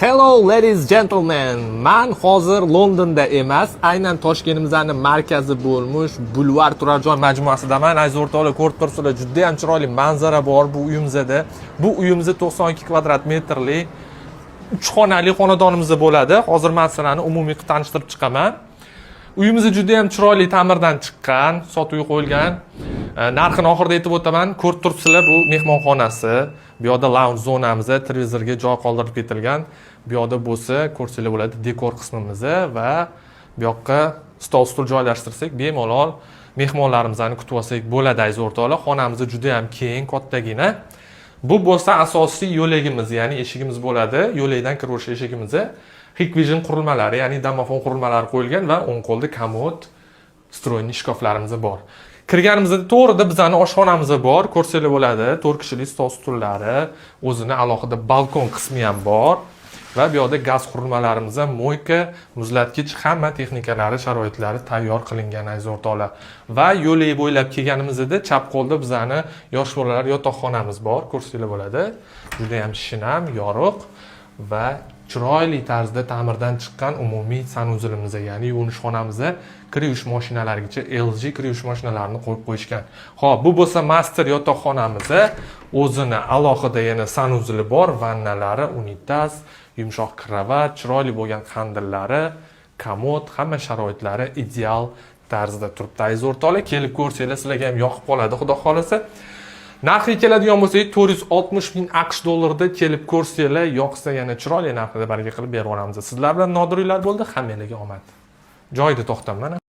Hello ladies gentlemen. Men hozir Londonda emas, aynan Toshkentimizning markazi bo'lmuş Bulvar Turarjoy majmuasidaman. Aziz o'rtoqlar, ko'rib turibsizlar, juda ham chiroyli manzara bor bu uyimizda. Bu uyimiz 92 kvadrat metrli 3 xonali xonadonimiz bo'ladi. Hozir men sizlarni umumiy tanishtirib chiqaman. Uyimiz juda ham chiroyli ta'mirdan chiqqan, sotuvga qo'yilgan. Narxini oxirida aytib o'taman. Ko'rib turibsizlar, bu mehmonxonasi. Bu yoqda lounge zonamiz, televizorga joy qoldirib ketilgan. Bu yoqda bo'lsa, ko'rsanglar bo'ladi, dekor qismimiz va bu yoqqa stol joylashtirsak, bemalol mehmonlarimizni kutib olsak bo'ladi, aziz o'rtoqlar. Xonamiz juda ham keng, kattagina. Bu bo'lsa asosiy yo'lagimiz, ya'ni eshigimiz bo'ladi. Yo'lakdan kirish eshigimiz Hikvision qurilmalari, ya'ni domofon qurilmalari qo'yilgan va o'ng qo'lda komod, stroyniy shkaflarimiz bor. Kirganimizda to'g'rida bizning oshxonamiz bor, ko'rsanglar bo'ladi. 4 kishilik stol stullari, o'zini alohida balkon qismi ham bor va bu yoqda gaz qurilmalarimiz, moyka, muzlatgich, hamma texnikalari, sharoitlari tayyor qilingan, aziz o'rtoqlar. Va yo'lak bo'ylab kelganimizda chap qo'lda bizning yosh bolalar yotoqxonamiz bor, ko'rsanglar bo'ladi. Juda ham shinam, yorug' va chiroyli tarzda ta'mirdan chiqqan umumiy sanuzilimiz, ya'ni yuvinish xonamizda kir yuvish mashinalarigacha LG kir yuvish mashinalarini qo'yib qo'yishgan. Xo'p, bu bo'lsa master yotoqxonamiz. O'zini alohida yana sanuzili bor, vannalari, unitaz, yumshoq kravat, chiroyli bo'lgan qandillari, komod, hamma sharoitlari ideal tarzda turibdi. Aziz o'rtoqlar, kelib ko'rsanglar, sizlarga ham yoqib qoladi, xudo xolasa. Narxi keladigan bo'lsa 460 ming AQSh dollarida kelib ko'rsanglar, yoqsa yana chiroyli narxda barga qilib berib yuboramiz. Sizlar bilan Nodir uylar bo'ldi. Hammanglarga omad. Joyida to'xtaman.